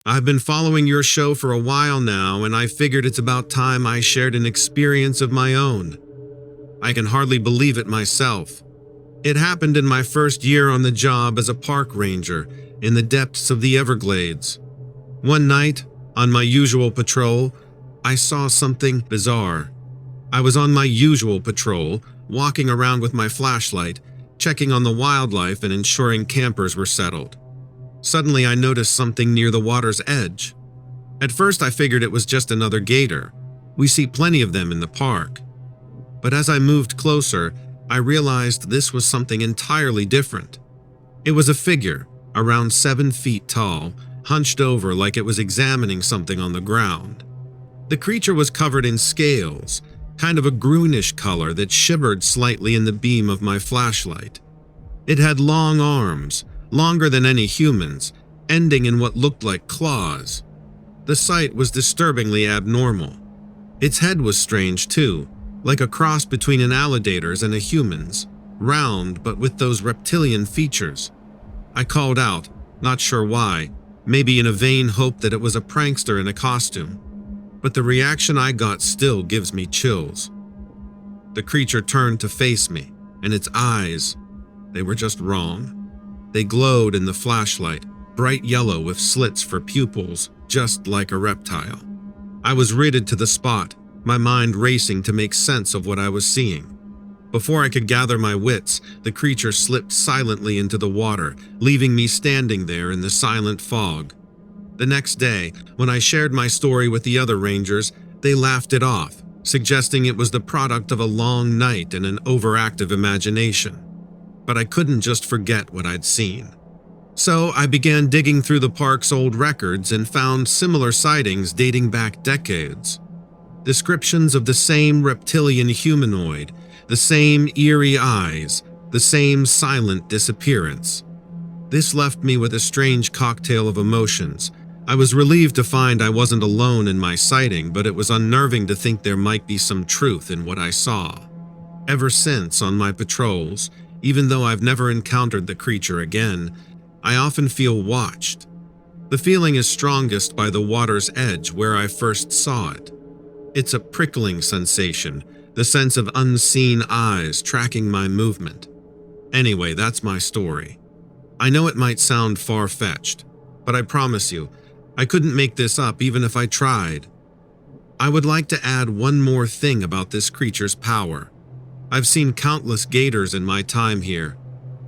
I've been following your show for a while now, and I figured it's about time I shared an experience of my own. I can hardly believe it myself. It happened in my first year on the job as a park ranger in the depths of the Everglades. One night, on my usual patrol, I saw something bizarre. I was on my usual patrol, walking around with my flashlight, checking on the wildlife and ensuring campers were settled. Suddenly, I noticed something near the water's edge. At first, I figured it was just another gator. We see plenty of them in the park. But as I moved closer, I realized this was something entirely different. It was a figure, around 7 feet tall, hunched over like it was examining something on the ground. The creature was covered in scales, kind of a greenish color that shivered slightly in the beam of my flashlight. It had long arms, longer than any humans, ending in what looked like claws. The sight was disturbingly abnormal. Its head was strange too, like a cross between an alligator's and a human's, round but with those reptilian features. I called out, not sure why, maybe in a vain hope that it was a prankster in a costume. But the reaction I got still gives me chills. The creature turned to face me, and its eyes, they were just wrong. They glowed in the flashlight, bright yellow with slits for pupils, just like a reptile. I was riveted to the spot, my mind racing to make sense of what I was seeing. Before I could gather my wits, the creature slipped silently into the water, leaving me standing there in the silent fog. The next day, when I shared my story with the other rangers, they laughed it off, suggesting it was the product of a long night and an overactive imagination. But I couldn't just forget what I'd seen. So I began digging through the park's old records and found similar sightings dating back decades. Descriptions of the same reptilian humanoid, the same eerie eyes, the same silent disappearance. This left me with a strange cocktail of emotions. I was relieved to find I wasn't alone in my sighting, but it was unnerving to think there might be some truth in what I saw. Ever since, on my patrols, even though I've never encountered the creature again, I often feel watched. The feeling is strongest by the water's edge where I first saw it. It's a prickling sensation, the sense of unseen eyes tracking my movement. Anyway, that's my story. I know it might sound far-fetched, but I promise you, I couldn't make this up even if I tried. I would like to add one more thing about this creature's power. I've seen countless gators in my time here.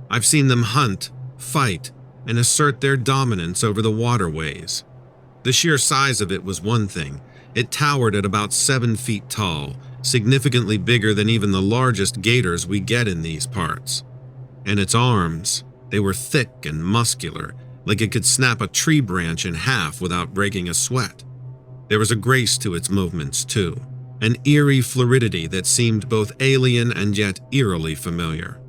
I've seen them hunt, fight, and assert their dominance over the waterways. The sheer size of it was one thing. It towered at about 7 feet tall, significantly bigger than even the largest gators we get in these parts. And its arms, they were thick and muscular, like it could snap a tree branch in half without breaking a sweat. There was a grace to its movements too, an eerie fluidity that seemed both alien and yet eerily familiar.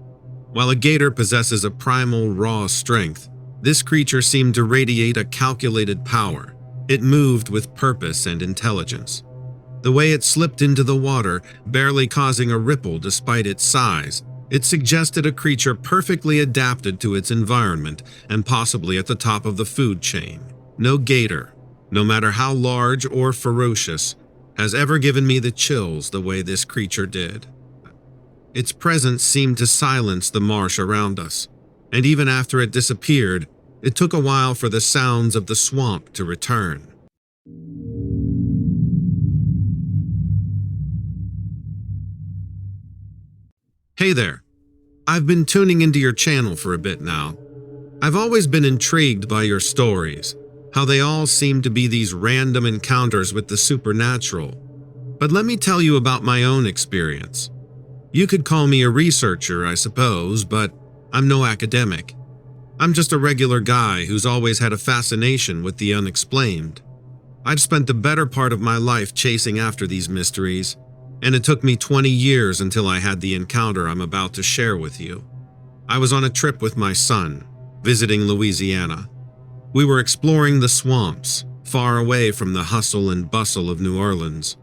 While a gator possesses a primal, raw strength, this creature seemed to radiate a calculated power. It moved with purpose and intelligence. The way it slipped into the water, barely causing a ripple despite its size, it suggested a creature perfectly adapted to its environment and possibly at the top of the food chain. No gator, no matter how large or ferocious, has ever given me the chills the way this creature did. Its presence seemed to silence the marsh around us, and even after it disappeared, it took a while for the sounds of the swamp to return. Hey there. I've been tuning into your channel for a bit now. I've always been intrigued by your stories, how they all seem to be these random encounters with the supernatural. But let me tell you about my own experience. You could call me a researcher, I suppose, but I'm no academic. I'm just a regular guy who's always had a fascination with the unexplained. I've spent the better part of my life chasing after these mysteries, and it took me 20 years until I had the encounter I'm about to share with you. I was on a trip with my son, visiting Louisiana. We were exploring the swamps, far away from the hustle and bustle of New Orleans.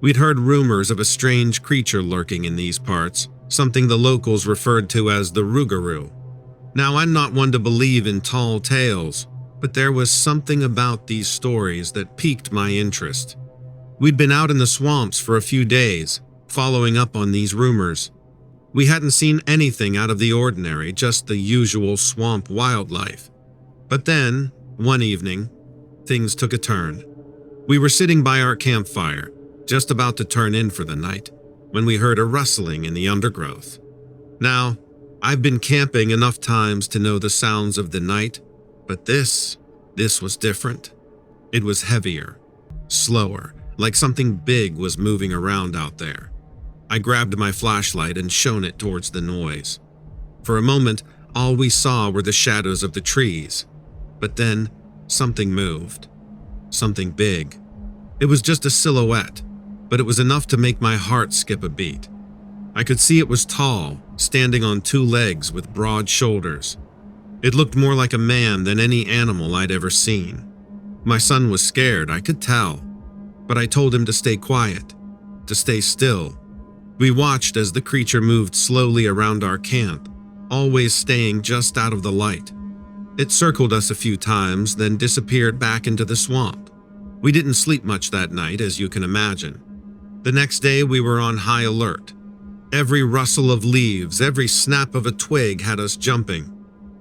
We'd heard rumors of a strange creature lurking in these parts, something the locals referred to as the rougarou. Now, I'm not one to believe in tall tales, But there was something about these stories that piqued my interest. We'd been out in the swamps for a few days, following up on these rumors. We hadn't seen anything out of the ordinary, just the usual swamp wildlife. But then, one evening, things took a turn. We were sitting by our campfire, just about to turn in for the night, when we heard a rustling in the undergrowth. Now, I've been camping enough times to know the sounds of the night, but this was different. It was heavier, slower, like something big was moving around out there. I grabbed my flashlight and shone it towards the noise. For a moment, all we saw were the shadows of the trees. But then, something moved. Something big. It was just a silhouette, but it was enough to make my heart skip a beat. I could see it was tall, standing on two legs with broad shoulders. It looked more like a man than any animal I'd ever seen. My son was scared, I could tell, but I told him to stay quiet, to stay still. We watched as the creature moved slowly around our camp, always staying just out of the light. It circled us a few times, then disappeared back into the swamp. We didn't sleep much that night, as you can imagine. The next day, we were on high alert. Every rustle of leaves, every snap of a twig had us jumping.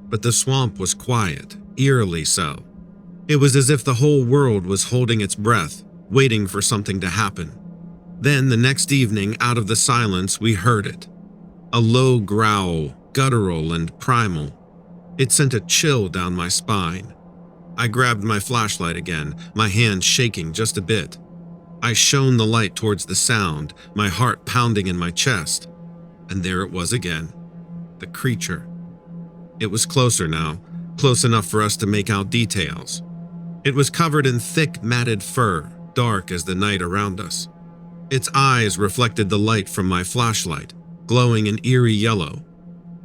But the swamp was quiet, eerily so. It was as if the whole world was holding its breath, waiting for something to happen. Then, the next evening, out of the silence, we heard it. A low growl, guttural and primal. It sent a chill down my spine. I grabbed my flashlight again, my hand shaking just a bit. I shone the light towards the sound, my heart pounding in my chest. And there it was again. The creature. It was closer now, close enough for us to make out details. It was covered in thick, matted fur, dark as the night around us. Its eyes reflected the light from my flashlight, glowing an eerie yellow.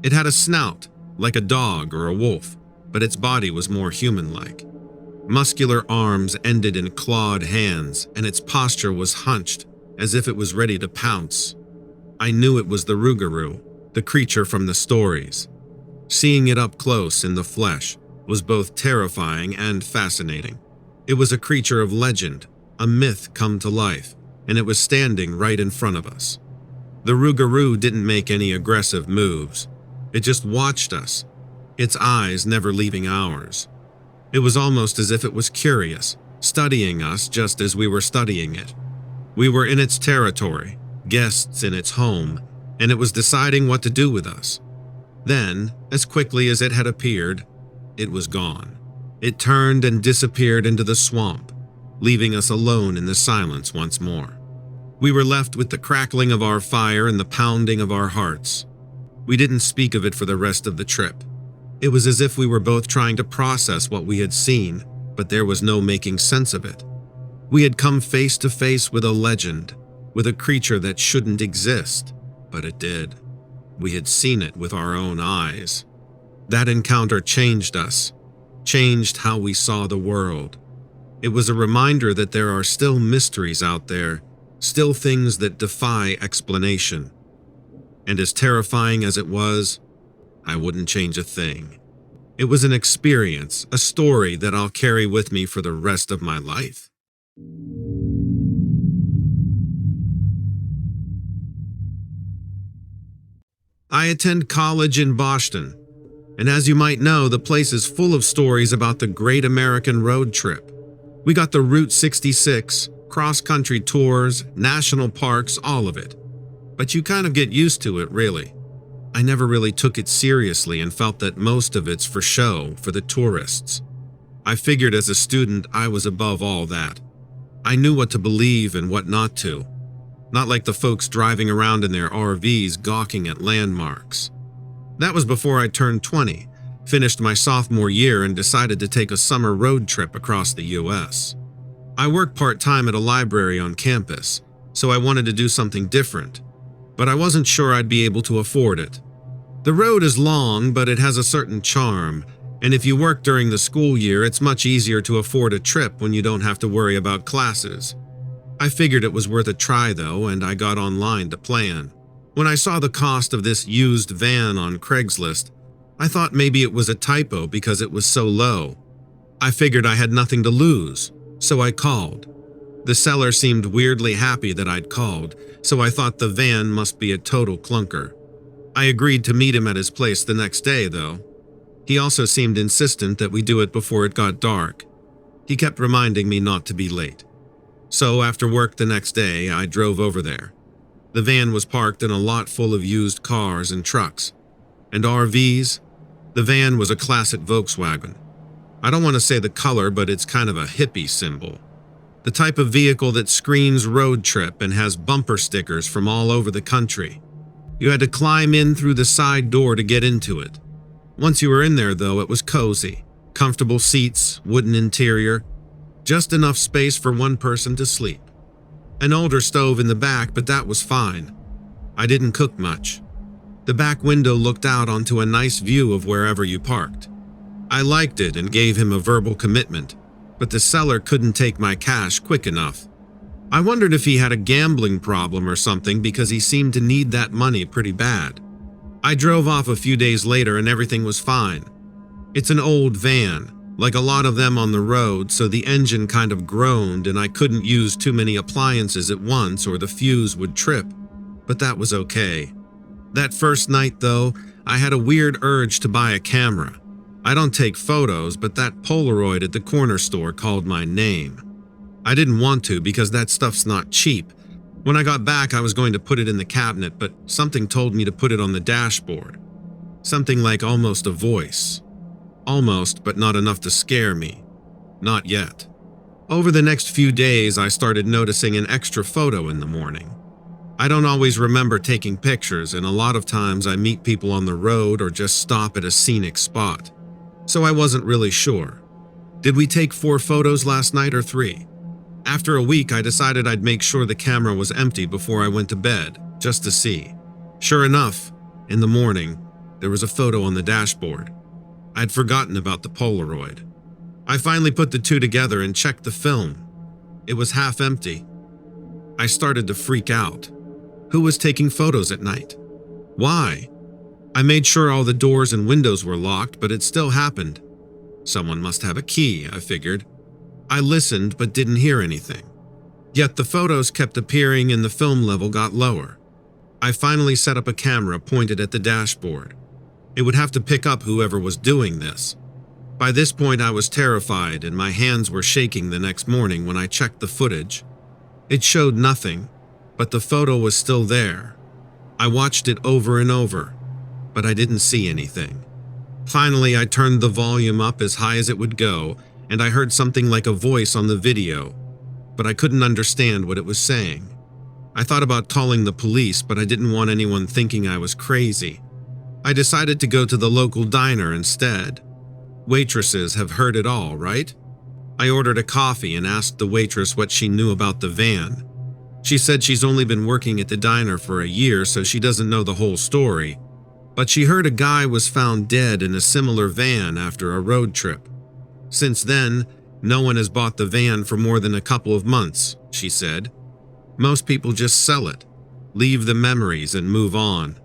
It had a snout, like a dog or a wolf, but its body was more human-like. Muscular arms ended in clawed hands, and its posture was hunched, as if it was ready to pounce. I knew it was the rougarou, the creature from the stories. Seeing it up close in the flesh was both terrifying and fascinating. It was a creature of legend, a myth come to life, and it was standing right in front of us. The rougarou didn't make any aggressive moves. It just watched us, its eyes never leaving ours. It was almost as if it was curious, studying us just as we were studying it. We were in its territory, guests in its home, and it was deciding what to do with us. Then, as quickly as it had appeared, it was gone. It turned and disappeared into the swamp, leaving us alone in the silence once more. We were left with the crackling of our fire and the pounding of our hearts. We didn't speak of it for the rest of the trip. It was as if we were both trying to process what we had seen, but there was no making sense of it. We had come face to face with a legend, with a creature that shouldn't exist, but it did. We had seen it with our own eyes. That encounter changed us, changed how we saw the world. It was a reminder that there are still mysteries out there, still things that defy explanation. And as terrifying as it was, I wouldn't change a thing. It was an experience, a story that I'll carry with me for the rest of my life. I attend college in Boston, and as you might know, the place is full of stories about the Great American Road Trip. We got the Route 66, cross-country tours, national parks, all of it. But you kind of get used to it, really. I never really took it seriously and felt that most of it's for show, for the tourists. I figured as a student I was above all that. I knew what to believe and what not to. Not like the folks driving around in their RVs gawking at landmarks. That was before I turned 20, finished my sophomore year, and decided to take a summer road trip across the US. I worked part-time at a library on campus, so I wanted to do something different, but I wasn't sure I'd be able to afford it. The road is long, but it has a certain charm, and if you work during the school year, it's much easier to afford a trip when you don't have to worry about classes. I figured it was worth a try though, and I got online to plan. When I saw the cost of this used van on Craigslist, I thought maybe it was a typo because it was so low. I figured I had nothing to lose, so I called. The seller seemed weirdly happy that I'd called, so I thought the van must be a total clunker. I agreed to meet him at his place the next day, though. He also seemed insistent that we do it before it got dark. He kept reminding me not to be late. So after work the next day, I drove over there. The van was parked in a lot full of used cars and trucks. And RVs? The van was a classic Volkswagen. I don't want to say the color, but it's kind of a hippie symbol. The type of vehicle that screams road trip and has bumper stickers from all over the country. You had to climb in through the side door to get into it. Once you were in there, though, it was cozy. Comfortable seats, wooden interior, just enough space for one person to sleep. An older stove in the back, but that was fine. I didn't cook much. The back window looked out onto a nice view of wherever you parked. I liked it and gave him a verbal commitment, but the seller couldn't take my cash quick enough. I wondered if he had a gambling problem or something because he seemed to need that money pretty bad. I drove off a few days later and everything was fine. It's an old van, like a lot of them on the road, so the engine kind of groaned and I couldn't use too many appliances at once or the fuse would trip, but that was okay. That first night, though, I had a weird urge to buy a camera. I don't take photos, but that Polaroid at the corner store called my name. I didn't want to because that stuff's not cheap. When I got back, I was going to put it in the cabinet, but something told me to put it on the dashboard. Something like almost a voice. Almost, but not enough to scare me. Not yet. Over the next few days, I started noticing an extra photo in the morning. I don't always remember taking pictures, and a lot of times I meet people on the road or just stop at a scenic spot. So I wasn't really sure. Did we take 4 photos last night or 3? After a week, I decided I'd make sure the camera was empty before I went to bed, just to see. Sure enough, in the morning, there was a photo on the dashboard. I'd forgotten about the Polaroid. I finally put the two together and checked the film. It was half empty. I started to freak out. Who was taking photos at night? Why? I made sure all the doors and windows were locked, but it still happened. Someone must have a key, I figured. I listened but didn't hear anything. Yet the photos kept appearing and the film level got lower. I finally set up a camera pointed at the dashboard. It would have to pick up whoever was doing this. By this point, I was terrified and my hands were shaking the next morning when I checked the footage. It showed nothing, but the photo was still there. I watched it over and over, but I didn't see anything. Finally, I turned the volume up as high as it would go, and I heard something like a voice on the video, but I couldn't understand what it was saying. I thought about calling the police, but I didn't want anyone thinking I was crazy. I decided to go to the local diner instead. Waitresses have heard it all, right? I ordered a coffee and asked the waitress what she knew about the van. She said she's only been working at the diner for a year, so she doesn't know the whole story, but she heard a guy was found dead in a similar van after a road trip. Since then, no one has bought the van for more than a couple of months, she said. Most people just sell it, leave the memories and move on.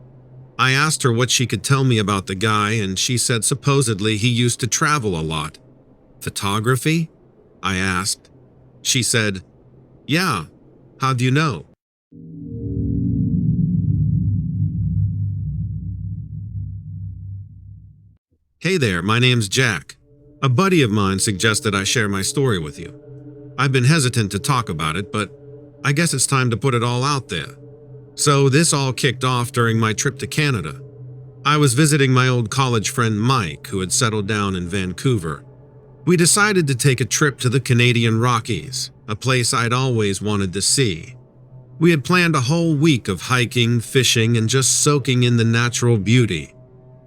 I asked her what she could tell me about the guy, and she said supposedly he used to travel a lot. Photography? I asked. She said, "Yeah, how do you know?" Hey there, my name's Jack. A buddy of mine suggested I share my story with you. I've been hesitant to talk about it, but I guess it's time to put it all out there. So this all kicked off during my trip to Canada. I was visiting my old college friend Mike, who had settled down in Vancouver. We decided to take a trip to the Canadian Rockies, a place I'd always wanted to see. We had planned a whole week of hiking, fishing, and just soaking in the natural beauty.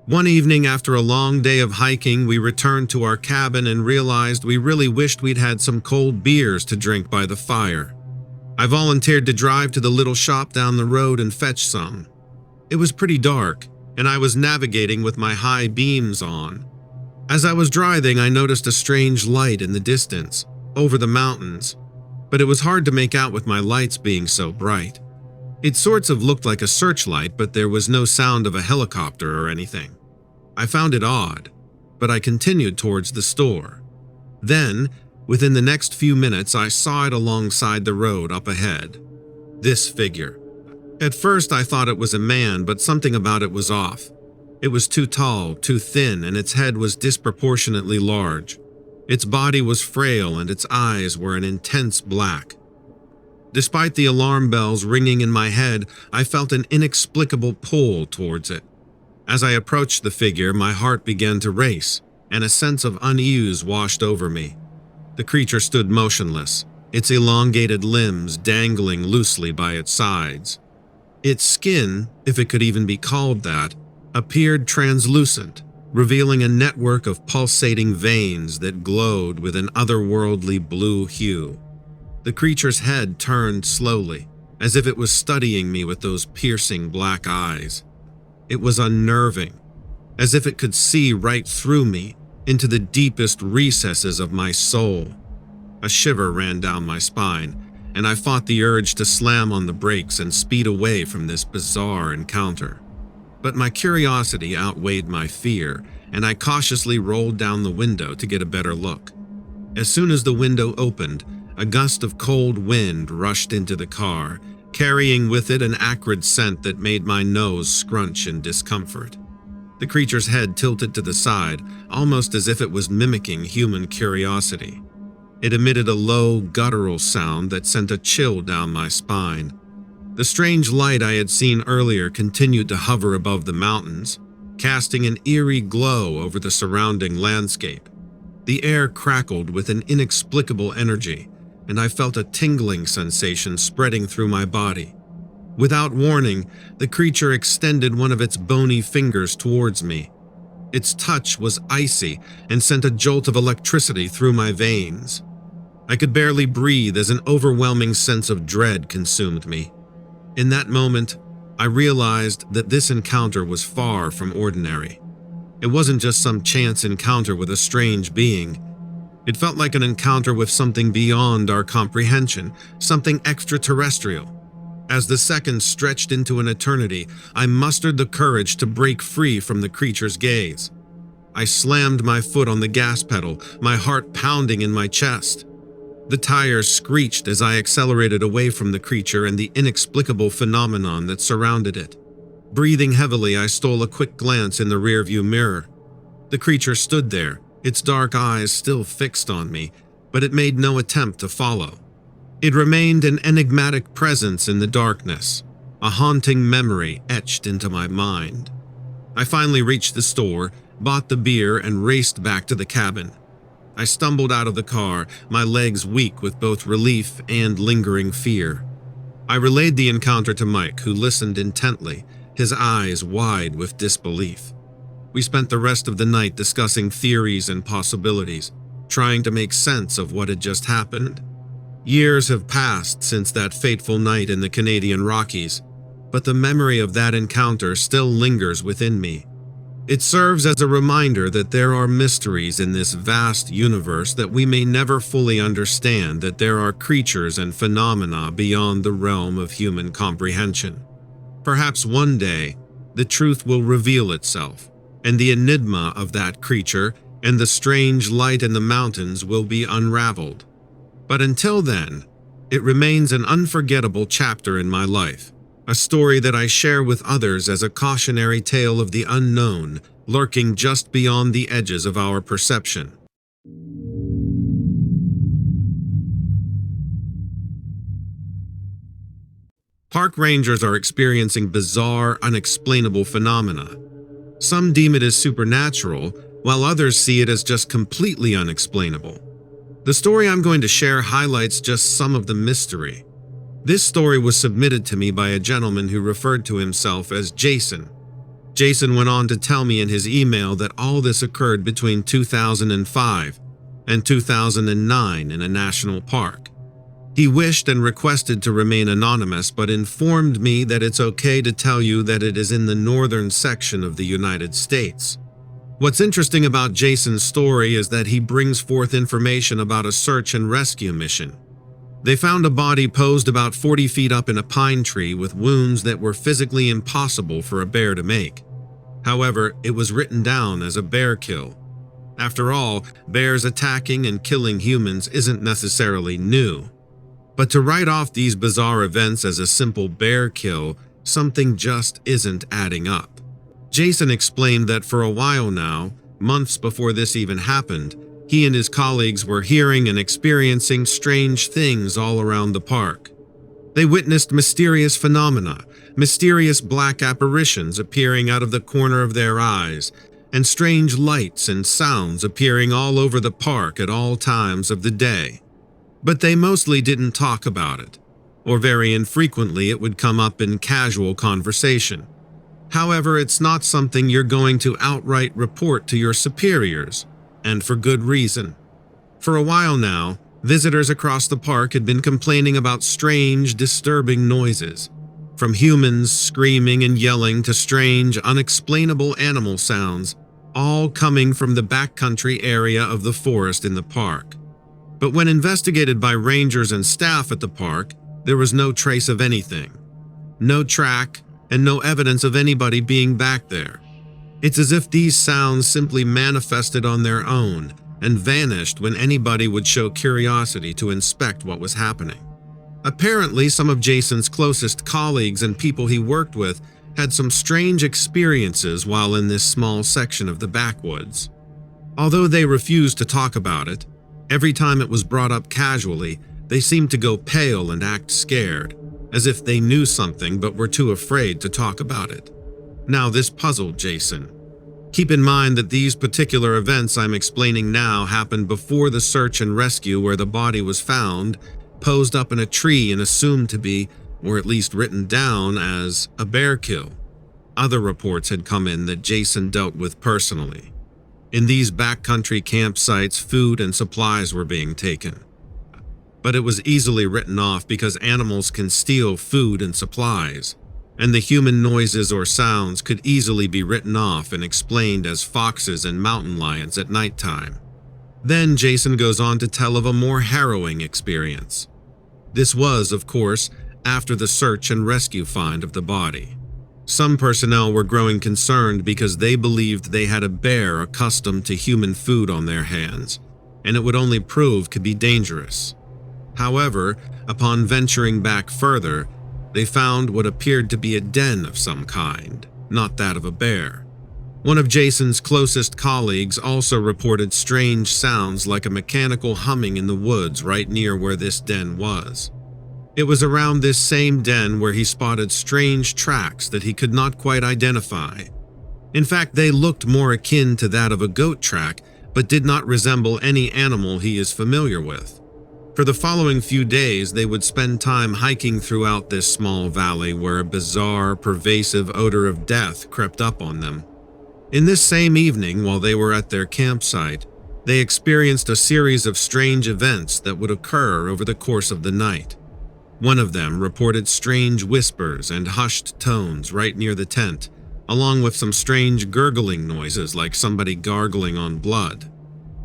One evening after a long day of hiking, we returned to our cabin and realized we really wished we'd had some cold beers to drink by the fire. I volunteered to drive to the little shop down the road and fetch some. It was pretty dark, and I was navigating with my high beams on. As I was driving, I noticed a strange light in the distance, over the mountains, but it was hard to make out with my lights being so bright. It sorts of looked like a searchlight, but there was no sound of a helicopter or anything. I found it odd, but I continued towards the store. Then, within the next few minutes, I saw it alongside the road up ahead. This figure. At first, I thought it was a man, but something about it was off. It was too tall, too thin, and its head was disproportionately large. Its body was frail, and its eyes were an intense black. Despite the alarm bells ringing in my head, I felt an inexplicable pull towards it. As I approached the figure, my heart began to race, and a sense of unease washed over me. The creature stood motionless, its elongated limbs dangling loosely by its sides. Its skin, if it could even be called that, appeared translucent, revealing a network of pulsating veins that glowed with an otherworldly blue hue. The creature's head turned slowly, as if it was studying me with those piercing black eyes. It was unnerving, as if it could see right through me, into the deepest recesses of my soul. A shiver ran down my spine, and I fought the urge to slam on the brakes and speed away from this bizarre encounter. But my curiosity outweighed my fear, and I cautiously rolled down the window to get a better look. As soon as the window opened, a gust of cold wind rushed into the car, carrying with it an acrid scent that made my nose scrunch in discomfort. The creature's head tilted to the side, almost as if it was mimicking human curiosity. It emitted a low, guttural sound that sent a chill down my spine. The strange light I had seen earlier continued to hover above the mountains, casting an eerie glow over the surrounding landscape. The air crackled with an inexplicable energy, and I felt a tingling sensation spreading through my body. Without warning, the creature extended one of its bony fingers towards me. Its touch was icy and sent a jolt of electricity through my veins. I could barely breathe as an overwhelming sense of dread consumed me. In that moment, I realized that this encounter was far from ordinary. It wasn't just some chance encounter with a strange being. It felt like an encounter with something beyond our comprehension, something extraterrestrial. As the seconds stretched into an eternity, I mustered the courage to break free from the creature's gaze. I slammed my foot on the gas pedal, my heart pounding in my chest. The tires screeched as I accelerated away from the creature and the inexplicable phenomenon that surrounded it. Breathing heavily, I stole a quick glance in the rearview mirror. The creature stood there, its dark eyes still fixed on me, but it made no attempt to follow. It remained an enigmatic presence in the darkness, a haunting memory etched into my mind. I finally reached the store, bought the beer, and raced back to the cabin. I stumbled out of the car, my legs weak with both relief and lingering fear. I relayed the encounter to Mike, who listened intently, his eyes wide with disbelief. We spent the rest of the night discussing theories and possibilities, trying to make sense of what had just happened. Years have passed since that fateful night in the Canadian Rockies, but the memory of that encounter still lingers within me. It serves as a reminder that there are mysteries in this vast universe that we may never fully understand, that there are creatures and phenomena beyond the realm of human comprehension. Perhaps one day, the truth will reveal itself, and the enigma of that creature and the strange light in the mountains will be unraveled. But until then, it remains an unforgettable chapter in my life, a story that I share with others as a cautionary tale of the unknown lurking just beyond the edges of our perception. Park rangers are experiencing bizarre, unexplainable phenomena. Some deem it as supernatural, while others see it as just completely unexplainable. The story I'm going to share highlights just some of the mystery. This story was submitted to me by a gentleman who referred to himself as Jason. Jason went on to tell me in his email that all this occurred between 2005 and 2009 in a national park. He wished and requested to remain anonymous, but informed me that it's okay to tell you that it is in the northern section of the United States. What's interesting about Jason's story is that he brings forth information about a search and rescue mission. They found a body posed about 40 feet up in a pine tree with wounds that were physically impossible for a bear to make. However, it was written down as a bear kill. After all, bears attacking and killing humans isn't necessarily new. But to write off these bizarre events as a simple bear kill, something just isn't adding up. Jason explained that for a while now, months before this even happened, he and his colleagues were hearing and experiencing strange things all around the park. They witnessed mysterious phenomena, mysterious black apparitions appearing out of the corner of their eyes, and strange lights and sounds appearing all over the park at all times of the day. But they mostly didn't talk about it, or very infrequently it would come up in casual conversation. However, it's not something you're going to outright report to your superiors, and for good reason. For a while now, visitors across the park had been complaining about strange, disturbing noises, from humans screaming and yelling to strange, unexplainable animal sounds, all coming from the backcountry area of the forest in the park. But when investigated by rangers and staff at the park, there was no trace of anything. No track, and no evidence of anybody being back there. It's as if these sounds simply manifested on their own and vanished when anybody would show curiosity to inspect what was happening. Apparently, some of Jason's closest colleagues and people he worked with had some strange experiences while in this small section of the backwoods. Although they refused to talk about it, every time it was brought up casually, they seemed to go pale and act scared, as if they knew something but were too afraid to talk about it. Now, this puzzled Jason. Keep in mind that these particular events I'm explaining now happened before the search and rescue where the body was found, posed up in a tree and assumed to be, or at least written down as, a bear kill. Other reports had come in that Jason dealt with personally. In these backcountry campsites, food and supplies were being taken. But it was easily written off because animals can steal food and supplies, and the human noises or sounds could easily be written off and explained as foxes and mountain lions at nighttime. Then Jason goes on to tell of a more harrowing experience. This was, of course, after the search and rescue find of the body. Some personnel were growing concerned because they believed they had a bear accustomed to human food on their hands, and it would only prove could be dangerous. However, upon venturing back further, they found what appeared to be a den of some kind, not that of a bear. One of Jason's closest colleagues also reported strange sounds like a mechanical humming in the woods right near where this den was. It was around this same den where he spotted strange tracks that he could not quite identify. In fact, they looked more akin to that of a goat track, but did not resemble any animal he is familiar with. For the following few days, they would spend time hiking throughout this small valley where a bizarre, pervasive odor of death crept up on them. In this same evening, while they were at their campsite, they experienced a series of strange events that would occur over the course of the night. One of them reported strange whispers and hushed tones right near the tent, along with some strange gurgling noises like somebody gargling on blood.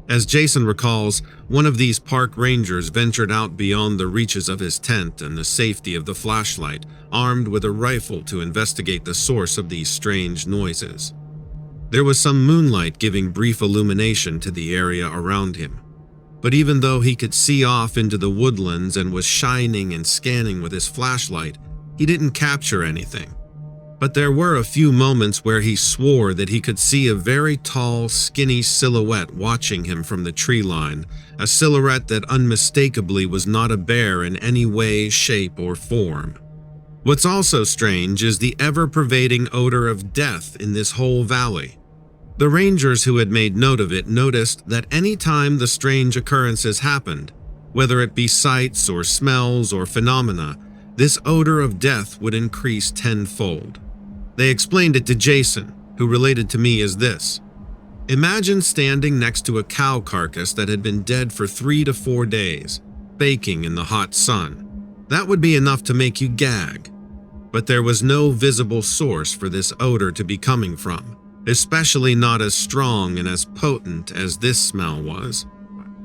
As Jason recalls, one of these park rangers ventured out beyond the reaches of his tent and the safety of the flashlight, armed with a rifle to investigate the source of these strange noises. There was some moonlight giving brief illumination to the area around him, but even though he could see off into the woodlands and was shining and scanning with his flashlight, he didn't capture anything. But there were a few moments where he swore that he could see a very tall, skinny silhouette watching him from the tree line, a silhouette that unmistakably was not a bear in any way, shape, or form. What's also strange is the ever-pervading odor of death in this whole valley. The rangers who had made note of it noticed that any time the strange occurrences happened, whether it be sights or smells or phenomena, this odor of death would increase tenfold. They explained it to Jason, who related to me as this. Imagine standing next to a cow carcass that had been dead for 3 to 4 days, baking in the hot sun. That would be enough to make you gag. But there was no visible source for this odor to be coming from, especially not as strong and as potent as this smell was.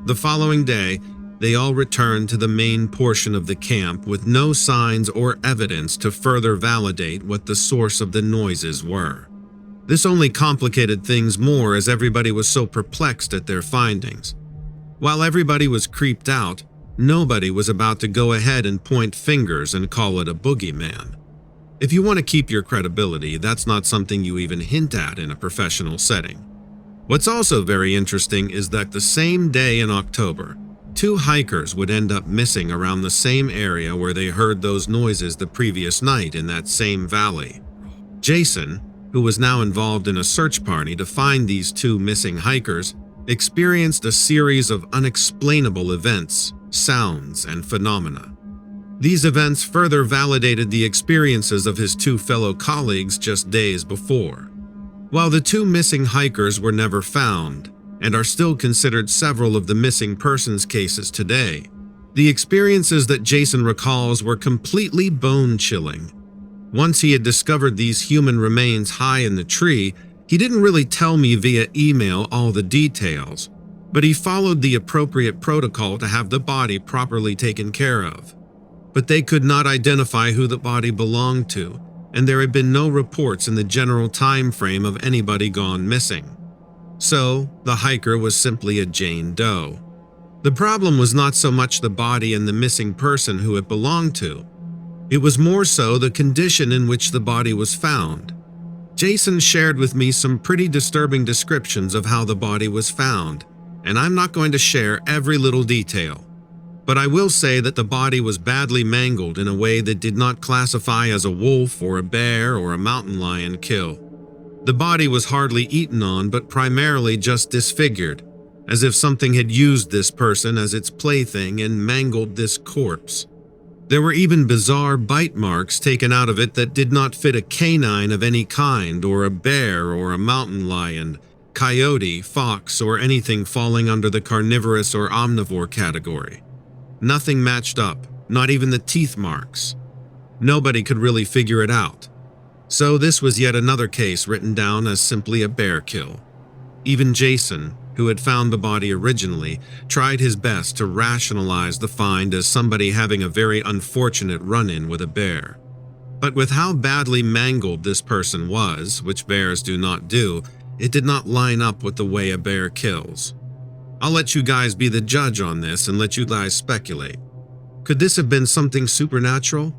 The following day, they all returned to the main portion of the camp with no signs or evidence to further validate what the source of the noises were. This only complicated things more as everybody was so perplexed at their findings. While everybody was creeped out, nobody was about to go ahead and point fingers and call it a boogeyman. If you want to keep your credibility, that's not something you even hint at in a professional setting. What's also very interesting is that the same day in October, 2 hikers would end up missing around the same area where they heard those noises the previous night in that same valley. Jason, who was now involved in a search party to find these 2 missing hikers, experienced a series of unexplainable events, sounds, and phenomena. These events further validated the experiences of his 2 fellow colleagues just days before. While the 2 missing hikers were never found, and are still considered several of the missing persons cases today, the experiences that Jason recalls were completely bone-chilling. Once he had discovered these human remains high in the tree, he didn't really tell me via email all the details, but he followed the appropriate protocol to have the body properly taken care of. But they could not identify who the body belonged to, and there had been no reports in the general time frame of anybody gone missing. So, the hiker was simply a Jane Doe. The problem was not so much the body and the missing person who it belonged to. It was more so the condition in which the body was found. Jason shared with me some pretty disturbing descriptions of how the body was found, and I'm not going to share every little detail. But I will say that the body was badly mangled in a way that did not classify as a wolf or a bear or a mountain lion kill. The body was hardly eaten on, but primarily just disfigured, as if something had used this person as its plaything and mangled this corpse. There were even bizarre bite marks taken out of it that did not fit a canine of any kind, or a bear or a mountain lion, coyote, fox, or anything falling under the carnivorous or omnivore category. Nothing matched up, not even the teeth marks. Nobody could really figure it out. So this was yet another case written down as simply a bear kill. Even Jason, who had found the body originally, tried his best to rationalize the find as somebody having a very unfortunate run-in with a bear. But with how badly mangled this person was, which bears do not do, it did not line up with the way a bear kills. I'll let you guys be the judge on this and let you guys speculate. Could this have been something supernatural?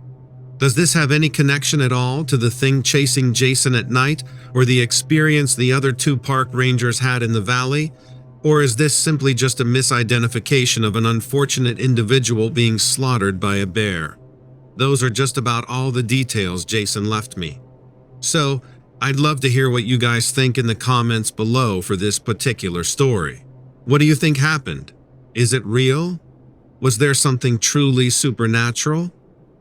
Does this have any connection at all to the thing chasing Jason at night, or the experience the other 2 park rangers had in the valley? Or is this simply just a misidentification of an unfortunate individual being slaughtered by a bear? Those are just about all the details Jason left me. So, I'd love to hear what you guys think in the comments below for this particular story. What do you think happened? Is it real? Was there something truly supernatural?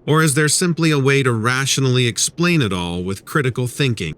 Or is there simply a way to rationally explain it all with critical thinking?